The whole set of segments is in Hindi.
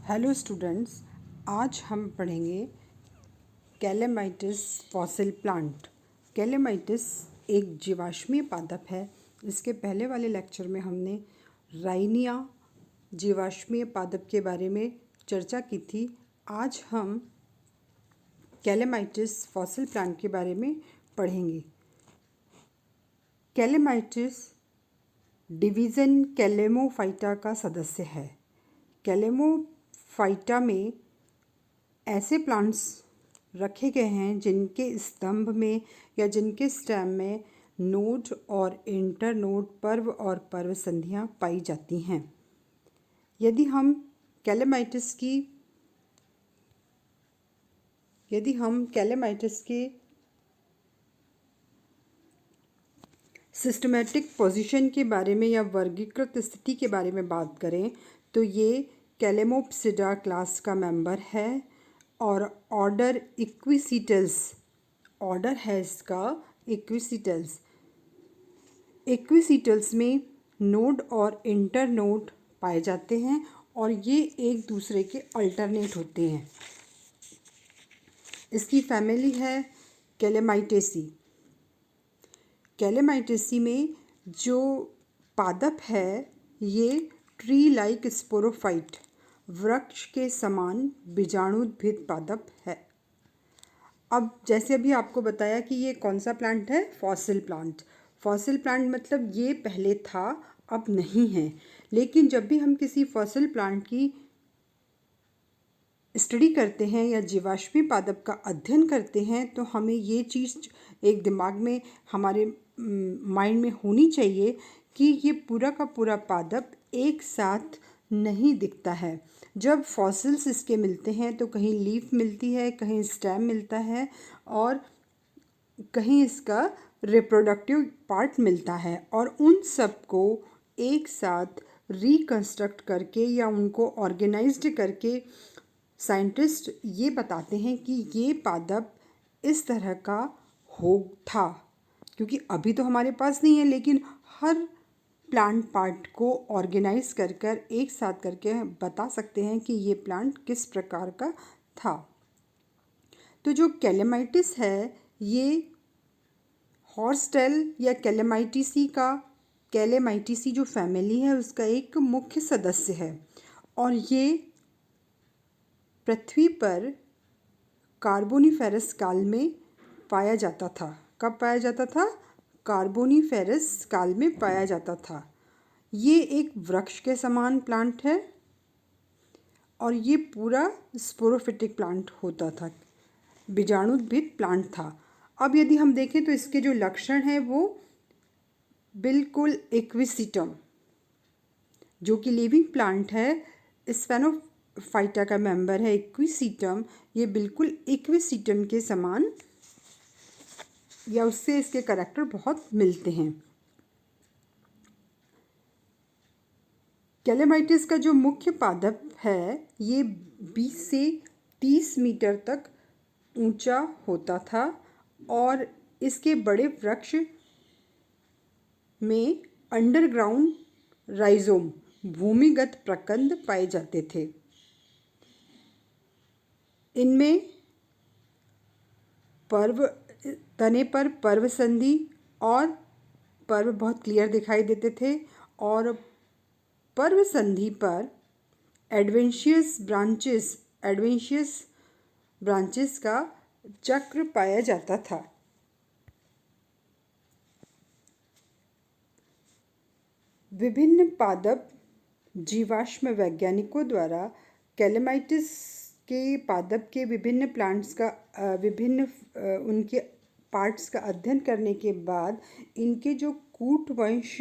हेलो स्टूडेंट्स, आज हम पढ़ेंगे कैलेमाइटिस फॉसिल प्लांट। कैलेमाइटिस एक जीवाश्मीय पादप है। इसके पहले वाले लेक्चर में हमने राइनिया जीवाश्मीय पादप के बारे में चर्चा की थी। आज हम कैलेमाइटिस फॉसिल प्लांट के बारे में पढ़ेंगे। कैलेमाइटिस डिवीज़न कैलेमोफाइटा का सदस्य है। कैलेमोफाइटा में ऐसे प्लांट्स रखे गए हैं जिनके स्तंभ में या जिनके स्टेम में नोड और इंटरनोड पर्व और पर्व संधियाँ पाई जाती हैं। यदि हम कैलेमाइटिस की सिस्टमैटिक पोजीशन के बारे में या वर्गीकृत स्थिति के बारे में बात करें तो ये कैलेमोप्सिडा क्लास का मेंबर है और ऑर्डर इक्विसिटल्स ऑर्डर है इसका इक्विसिटल्स। इक्विसिटल्स में नोड और इंटरनोड पाए जाते हैं और ये एक दूसरे के अल्टरनेट होते हैं। इसकी फैमिली है कैलेमाइटेसी। कैलेमाइटेसी में जो पादप है ये ट्री लाइक स्पोरोफाइट वृक्ष के समान बीजाणुद्भिद पादप है। अब जैसे अभी आपको बताया कि ये कौन सा प्लांट है, फॉसिल प्लांट। फॉसिल प्लांट मतलब ये पहले था अब नहीं है। लेकिन जब भी हम किसी फॉसिल प्लांट की स्टडी करते हैं या जीवाश्मी पादप का अध्ययन करते हैं तो हमें ये चीज़ एक दिमाग में हमारे माइंड में होनी चाहिए कि ये पूरा का पूरा पादप एक साथ नहीं दिखता है। जब फॉसिल्स इसके मिलते हैं तो कहीं लीफ मिलती है, कहीं स्टेम मिलता है और कहीं इसका रिप्रोडक्टिव पार्ट मिलता है और उन सब को एक साथ रिकंस्ट्रक्ट करके या उनको ऑर्गेनाइज्ड करके साइंटिस्ट ये बताते हैं कि ये पादप इस तरह का था। क्योंकि अभी तो हमारे पास नहीं है, लेकिन हर प्लांट पार्ट को ऑर्गेनाइज कर एक साथ करके बता सकते हैं कि ये प्लांट किस प्रकार का था। तो जो कैलेमाइटिस है ये हॉर्सटेल या कैलेमाइटिसी जो फैमिली है उसका एक मुख्य सदस्य है और ये पृथ्वी पर कार्बोनिफेरस काल में पाया जाता था। कब पाया जाता था? कार्बोनिफेरस काल में पाया जाता था। ये एक वृक्ष के समान प्लांट है और ये पूरा स्पोरोफिटिक प्लांट होता था, बीजाणुद्भिद प्लांट था। अब यदि हम देखें तो इसके जो लक्षण हैं वो बिल्कुल इक्विसिटम, जो कि लिविंग प्लांट है, स्फेनोफाइटा का मेंबर है इक्विसिटम, ये बिल्कुल इक्विसिटम के समान या उससे इसके करैक्टर बहुत मिलते हैं। कैलेमाइटिस का जो मुख्य पादप है ये 20 से 30 मीटर तक ऊंचा होता था और इसके बड़े वृक्ष में अंडरग्राउंड राइजोम भूमिगत प्रकंद पाए जाते थे। इनमें तने पर पर्व संधि और पर्व बहुत क्लियर दिखाई देते थे और पर्व संधि पर एडवेंशियस ब्रांचेस का चक्र पाया जाता था। विभिन्न पादप जीवाश्म वैज्ञानिकों द्वारा कैलेमाइटिस के पादप के विभिन्न प्लांट्स का उनके पार्ट्स का अध्ययन करने के बाद इनके जो कूट वंश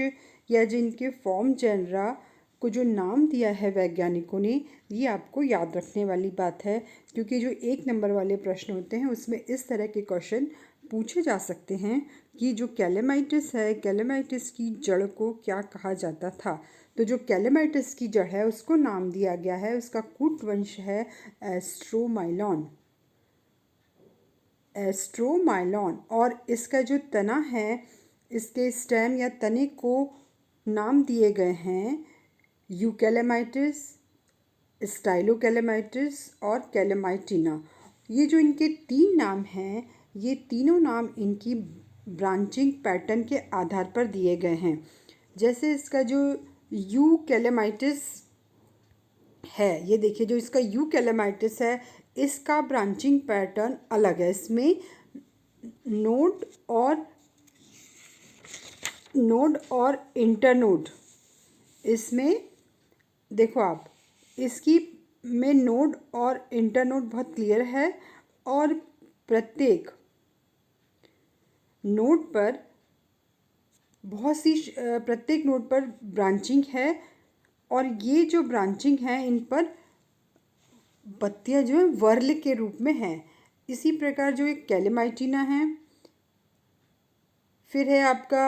या जिनके फॉर्म जेनरा को जो नाम दिया है वैज्ञानिकों ने, ये आपको याद रखने वाली बात है। क्योंकि जो 1 नंबर वाले प्रश्न होते हैं उसमें इस तरह के क्वेश्चन पूछे जा सकते हैं कि जो कैलेमाइटिस है, कैलेमाइटिस की जड़ को क्या कहा जाता था। तो जो कैलेमाइटिस की जड़ है उसको नाम दिया गया है, उसका कूट वंश है एस्ट्रोमाइलॉन और इसका जो तना है, इसके स्टेम या तने को नाम दिए गए हैं यूकेलेमाइटिस, स्टाइलोकेलेमाइटिस और कैलेमाइटिना। ये जो इनके 3 नाम हैं, ये तीनों नाम इनकी ब्रांचिंग पैटर्न के आधार पर दिए गए हैं। जैसे इसका जो यूकेलेमाइटिस है, ये देखिए जो इसका यूकेलेमाइटिस है, इसका ब्रांचिंग पैटर्न अलग है। इसमें नोड और इंटरनोड, इसमें देखो आप, इसकी में नोड और इंटरनोड बहुत क्लियर है और प्रत्येक नोड पर प्रत्येक नोड पर ब्रांचिंग है और ये जो ब्रांचिंग है इन पर पत्तियां जो है वर्ल के रूप में हैं। इसी प्रकार जो एक कैलेमाइटिना है, फिर है आपका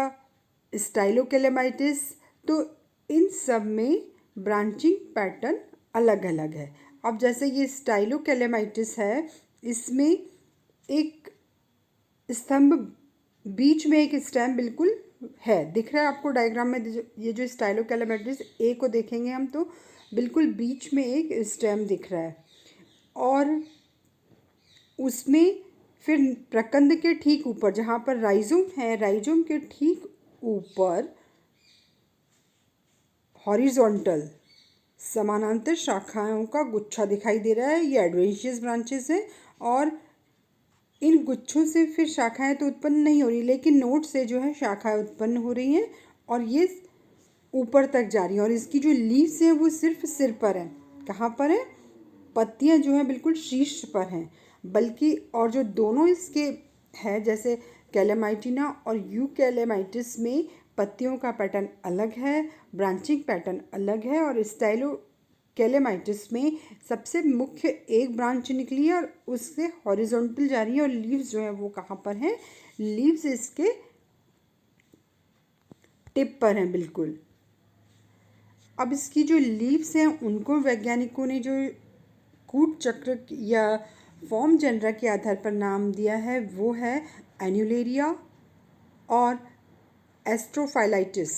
स्टाइलोकेलेमाइटिस, तो इन सब में ब्रांचिंग पैटर्न अलग अलग है। अब जैसे ये स्टाइलोकेलेमाइटिस है, इसमें एक स्तंभ, बीच में एक स्टेम बिल्कुल है, दिख रहा है आपको डायग्राम में। ये जो स्टाइलोकेलेमाइटिस ए को देखेंगे हम तो बिल्कुल बीच में एक स्टेम दिख रहा है और उसमें फिर प्रकंद के ठीक ऊपर जहाँ पर राइजोम है, राइजोम के ठीक ऊपर हॉरिजॉन्टल समानांतर शाखाओं का गुच्छा दिखाई दे रहा है। ये एडवेंशियस ब्रांचेस हैं और इन गुच्छों से फिर शाखाएं तो उत्पन्न नहीं हो रही, लेकिन नोड से जो है शाखाएं उत्पन्न हो रही हैं और ये ऊपर तक जा रही हैं। और इसकी जो लीव्स हैं वो सिर्फ सिर पर हैं। कहाँ पर है? पत्तियां जो हैं बिल्कुल शीर्ष पर हैं, बल्कि और जो दोनों इसके है, जैसे कैलेमाइटिना और यूकेलेमाइटिस में पत्तियों का पैटर्न अलग है, ब्रांचिंग पैटर्न अलग है। और स्टाइलोकेलेमाइटिस में सबसे मुख्य एक ब्रांच निकली है और उससे हॉरिजॉन्टल जा रही है और लीव्स जो है वो कहाँ पर हैं? लीव्स इसके टिप पर हैं बिल्कुल। अब इसकी जो लीव्स हैं उनको वैज्ञानिकों ने जो कूट चक्र या फॉर्म जनरा के आधार पर नाम दिया है वो है एन्यूलेरिया और एस्ट्रोफाइलाइटिस।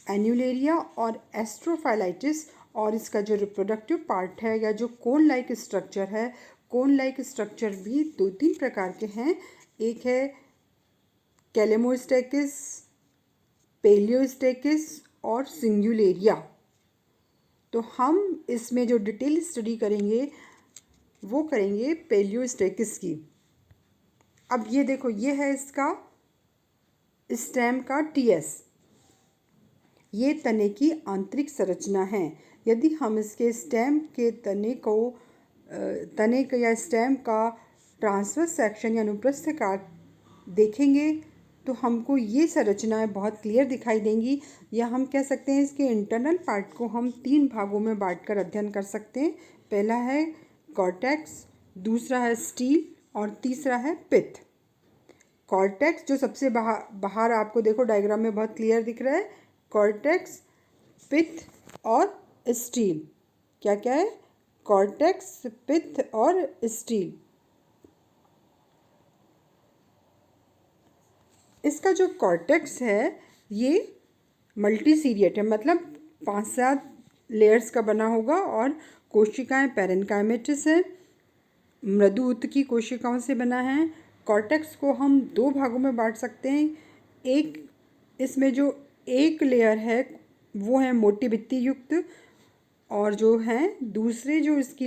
एन्यूलेरिया और एस्ट्रोफाइलाइटिस। और इसका जो रिप्रोडक्टिव पार्ट है या जो कोन लाइक स्ट्रक्चर है, कोन लाइक स्ट्रक्चर भी 2-3 प्रकार के हैं। एक है कैलेमोस्टेकिस, पेलियोस्टेकिस और सिंगुलेरिया। तो हम इसमें जो डिटेल स्टडी करेंगे वो करेंगे पेलियोस्टेकिस की। अब ये देखो, ये है इसका स्टेम का टीएस। ये तने की आंतरिक संरचना है। यदि हम इसके स्टेम के तने का या स्टेम का ट्रांसवर्स सेक्शन या अनुप्रस्थ काट देखेंगे तो हमको ये संरचनाएं बहुत क्लियर दिखाई देंगी। या हम कह सकते हैं इसके इंटरनल पार्ट को हम 3 भागों में बांटकर अध्ययन कर सकते हैं। पहला है कॉर्टेक्स, दूसरा है स्टील और तीसरा है पित्त। कॉर्टेक्स जो सबसे बाहर आपको देखो डायग्राम में बहुत क्लियर दिख रहा है, कॉर्टेक्स, पित्त और स्टील। क्या क्या है? कॉर्टेक्स, पित्त और स्टील। इसका जो कॉर्टेक्स है ये मल्टीसीरिएट है, मतलब 5-7 लेयर्स का बना होगा और कोशिकाएं पैरेन्काइमेटिस है, मृदु उत्तकी कोशिकाओं से बना है। कॉर्टेक्स को हम 2 भागों में बांट सकते हैं। एक, इसमें जो एक लेयर है वो है मोटी भित्ति युक्त और जो है दूसरे जो इसकी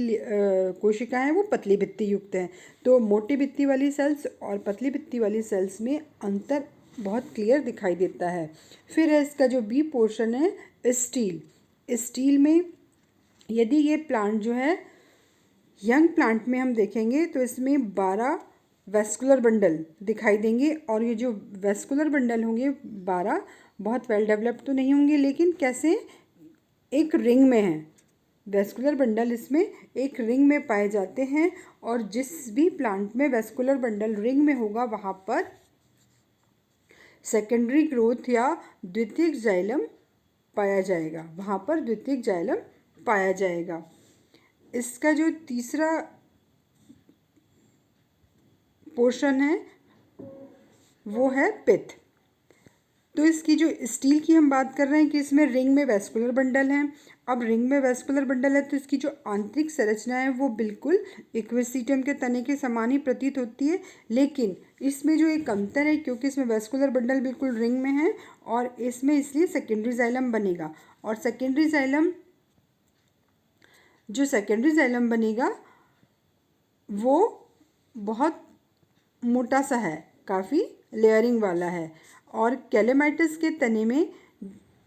कोशिकाएं हैं वो पतली भित्ति युक्त हैं। तो मोटी भित्ति वाली सेल्स और पतली भित्ति वाली सेल्स में अंतर बहुत क्लियर दिखाई देता है। फिर है इसका जो बी पोर्शन है स्टील। स्टील में यदि ये प्लांट जो है यंग प्लांट में हम देखेंगे तो इसमें 12 वेस्कुलर बंडल दिखाई देंगे और ये जो वेस्कुलर बंडल होंगे 12 बहुत वेल डेवलप्ड तो नहीं होंगे, लेकिन कैसे एक रिंग में हैं। वेस्कुलर बंडल इसमें एक रिंग में पाए जाते हैं और जिस भी प्लांट में वेस्कुलर बंडल रिंग में होगा वहाँ पर सेकेंडरी ग्रोथ या द्वितीयक जाइलम पाया जाएगा, वहाँ पर द्वितीयक जाइलम पाया जाएगा। इसका जो तीसरा पोर्शन है वो है पित्त। तो इसकी जो स्टील की हम बात कर रहे हैं कि इसमें रिंग में वेस्कुलर बंडल है। अब रिंग में वेस्कुलर बंडल है तो इसकी जो आंतरिक संरचना है वो बिल्कुल इक्विसिटियम के तने के समान ही प्रतीत होती है, लेकिन इसमें जो एक अंतर है क्योंकि इसमें वेस्कुलर बंडल बिल्कुल रिंग में है और इसमें इसलिए सेकेंडरी जाइलम बनेगा। और सेकेंडरी जाइलम बनेगा वो बहुत मोटा सा है, काफ़ी लेयरिंग वाला है। और कैलेमाइटस के तने में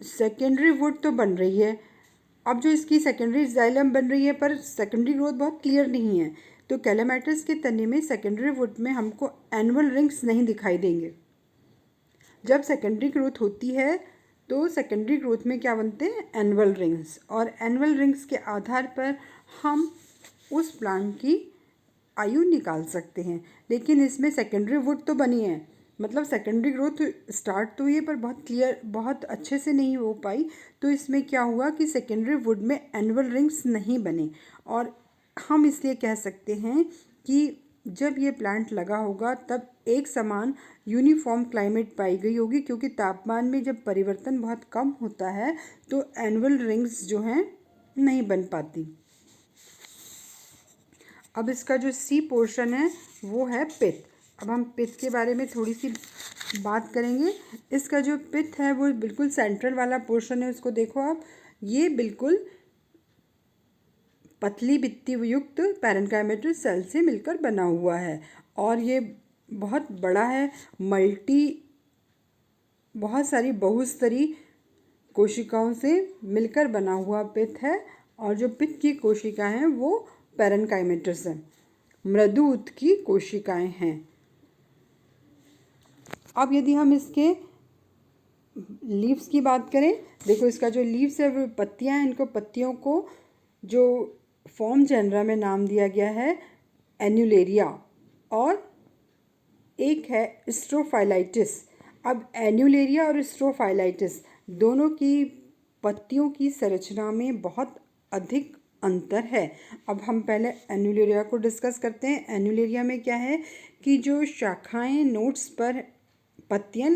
सेकेंडरी वुड तो बन रही है। अब जो इसकी सेकेंडरी जाइलम बन रही है पर सेकेंडरी ग्रोथ बहुत क्लियर नहीं है, तो कैलेमाइटस के तने में सेकेंडरी वुड में हमको एनुअल रिंग्स नहीं दिखाई देंगे। जब सेकेंडरी ग्रोथ होती है तो सेकेंडरी ग्रोथ में क्या बनते हैं, एनुअल रिंग्स, और एनुअल रिंग्स के आधार पर हम उस प्लांट की आयु निकाल सकते हैं। लेकिन इसमें सेकेंडरी वुड तो बनी है, मतलब सेकेंडरी ग्रोथ स्टार्ट तो हुई है पर बहुत अच्छे से नहीं हो पाई, तो इसमें क्या हुआ कि सेकेंडरी वुड में एनुअल रिंग्स नहीं बने। और हम इसलिए कह सकते हैं कि जब ये प्लांट लगा होगा तब एक समान यूनिफॉर्म क्लाइमेट पाई गई होगी, क्योंकि तापमान में जब परिवर्तन बहुत कम होता है तो एनुअल रिंग्स जो हैं नहीं बन पाती। अब इसका जो सी पोर्शन है वो है पित्त। अब हम पित्त के बारे में थोड़ी सी बात करेंगे। इसका जो पित्त है वो बिल्कुल सेंट्रल वाला पोर्शन है, उसको देखो आप, ये बिल्कुल पतली भित्ति युक्त पैरेन्काइमेटस सेल से मिलकर बना हुआ है और ये बहुत बड़ा है। बहुत सारी बहुस्तरी कोशिकाओं से मिलकर बना हुआ पित्त है और जो पित्त की कोशिकाएं हैं वो पैरेन्काइमेटस है, मृदु उत्त की कोशिकाएं हैं। अब यदि हम इसके लीव्स की बात करें, देखो इसका जो लीव्स है वो पत्तियां हैं, इनको पत्तियों को जो फॉर्म जेनरा में नाम दिया गया है एन्यूलेरिया, और एक है स्ट्रोफाइलाइटिस। अब एन्यूलेरिया और स्ट्रोफाइलाइटिस दोनों की पत्तियों की संरचना में बहुत अधिक अंतर है। अब हम पहले एन्यूलेरिया को डिस्कस करते हैं। एन्यूलेरिया में क्या है कि जो शाखाएं नोड्स पर पत्तियां,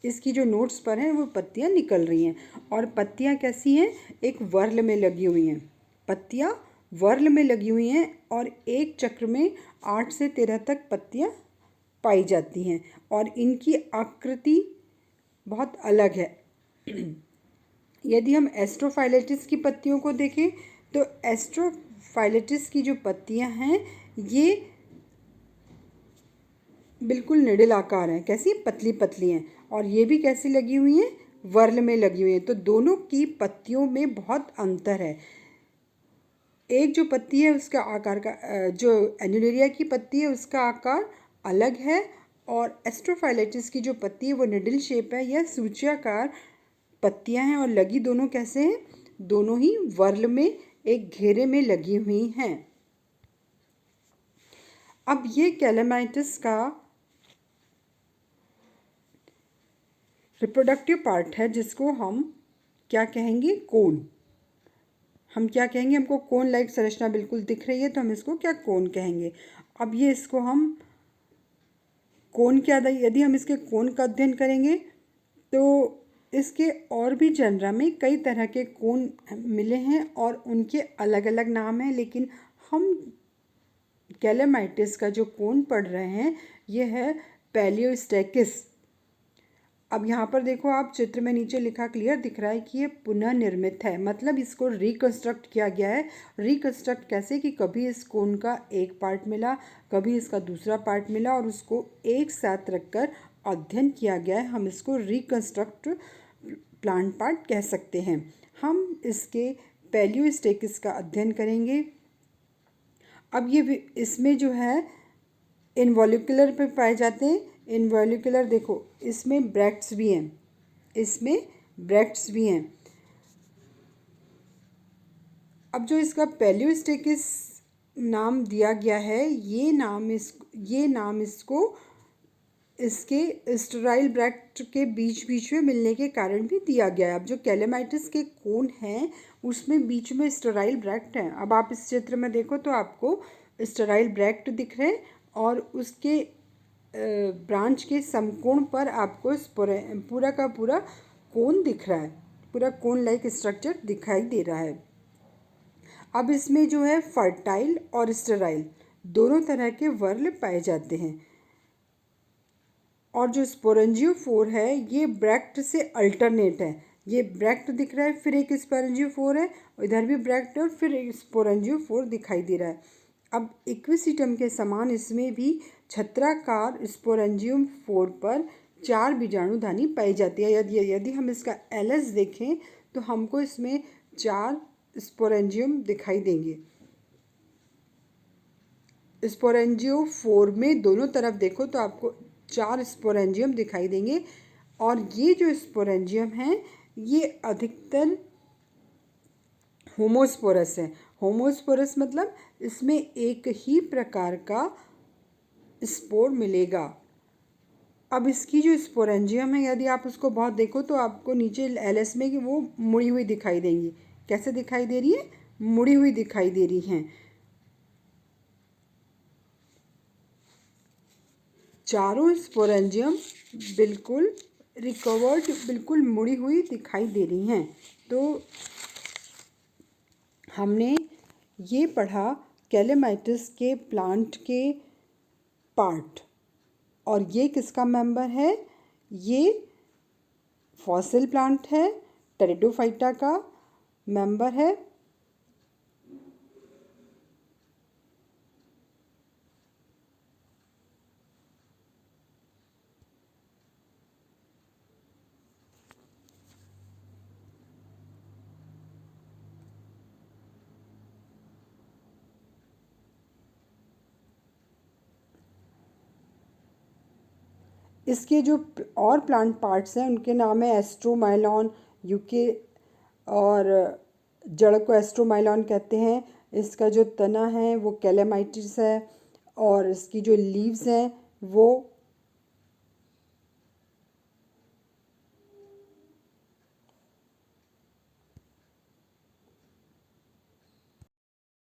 इसकी जो नोड्स पर हैं वो पत्तियां निकल रही हैं और पत्तियां कैसी हैं, एक वर्ल में लगी हुई हैं। पत्तियां वर्ल में लगी हुई हैं और एक चक्र में 8 से 13 तक पत्तियां पाई जाती हैं और इनकी आकृति बहुत अलग है। यदि हम एस्ट्रोफाइलेटिस की पत्तियों को देखें तो एस्ट्रोफाइलेटिस की जो पत्तियां हैं ये बिल्कुल निडिल आकार हैं, कैसी, पतली पतली हैं, और ये भी कैसी लगी हुई हैं, वर्ल में लगी हुई हैं। तो दोनों की पत्तियों में बहुत अंतर है। एक जो पत्ती है उसका आकार का, जो एन्यूलेरिया की पत्ती है उसका आकार अलग है और एस्ट्रोफाइलेटिस की जो पत्ती है वो निडिल शेप है, यह सूच्याकार पत्तियां हैं और लगी दोनों कैसे हैं, दोनों ही वर्ल में एक घेरे में लगी हुई हैं। अब ये कैलेमाइटस का रिप्रोडक्टिव पार्ट है जिसको हम क्या कहेंगे, कोन। हम क्या कहेंगे, हमको कोन लाइक संरचना बिल्कुल दिख रही है तो हम इसको क्या, कोन कहेंगे। अब ये इसको हम कोन क्या, यदि हम इसके कोन का अध्ययन करेंगे तो इसके और भी जनरा में कई तरह के कोन मिले हैं और उनके अलग अलग नाम हैं, लेकिन हम कैलेमाइटिस का जो कोन पढ़ रहे हैं ये है पैलियोस्टैकिस। अब यहाँ पर देखो आप, चित्र में नीचे लिखा क्लियर दिख रहा है कि ये पुनः निर्मित है, मतलब इसको रिकंस्ट्रक्ट किया गया है। रिकंस्ट्रक्ट कैसे कि कभी इस कोन का एक पार्ट मिला, कभी इसका दूसरा पार्ट मिला और उसको एक साथ रखकर अध्ययन किया गया है। हम इसको रिकंस्ट्रक्ट प्लांट पार्ट कह सकते हैं। हम इसके पैलियोस्टैकिस का अध्ययन करेंगे। अब ये इसमें जो है इनवॉल्यूकुलर पे पाए जाते हैं। इनवॉल्यूकुलर देखो इसमें ब्रैक्ट्स भी हैं, इसमें ब्रैक्ट्स भी हैं। अब जो इसका पैलियोस्टैकिस नाम दिया गया है, ये नाम इसको इसके स्टेराइल ब्रैक्ट के बीच बीच में मिलने के कारण भी दिया गया है। अब जो कैलेमाइटिस के कोन हैं उसमें बीच में स्टेराइल ब्रैक्ट हैं। अब आप इस चित्र में देखो तो आपको स्टेराइल ब्रैक्ट दिख रहे हैं और उसके ब्रांच के समकोण पर आपको पूरा का पूरा कोन दिख रहा है, पूरा कोन लाइक स्ट्रक्चर दिखाई दे रहा है। अब इसमें जो है फर्टाइल और स्टेराइल दोनों तरह के वर्ल पाए जाते हैं। और जो स्पोरेंजियोफोर है ये ब्रैक्ट से अल्टरनेट है। ये ब्रैक्ट दिख रहा है, फिर एक स्पोरेंजियोफोर है, इधर भी ब्रैक्ट है और फिर एक स्पोरेंजियोफोर दिखाई दे रहा है। अब इक्विसिटम के समान इसमें भी छत्राकार स्पोरेंजियोफोर पर 4 बीजाणुधानी पाई जाती है। यदि हम इसका एलएस देखें तो हमको इसमें 4 स्पोरेंजियम दिखाई देंगे। स्पोरेंजियोफोर में दोनों तरफ देखो तो आपको 4 स्पोरेंजियम दिखाई देंगे। और ये जो स्पोरेंजियम हैं ये अधिकतर होमोस्पोरस है। होमोस्पोरस मतलब इसमें एक ही प्रकार का स्पोर मिलेगा। अब इसकी जो स्पोरेंजियम है यदि आप उसको बहुत देखो तो आपको नीचे एलएस में कि वो मुड़ी हुई दिखाई देंगी। कैसे दिखाई दे रही है? मुड़ी हुई दिखाई दे रही हैं। चारों स्पोरेंजियम बिल्कुल रिकवर्ड, बिल्कुल मुड़ी हुई दिखाई दे रही हैं। तो हमने ये पढ़ा कैलेमाइटिस के प्लांट के पार्ट। और ये किसका मेंबर है? ये फॉसिल प्लांट है, टेरिडोफाइटा का मेंबर है। इसके जो और प्लांट पार्ट्स हैं उनके नाम है एस्ट्रोमाइलॉन, यूके, और जड़ को एस्ट्रोमाइलॉन कहते हैं। इसका जो तना है वो कैलेमाइटिस है और इसकी जो लीव्स हैं वो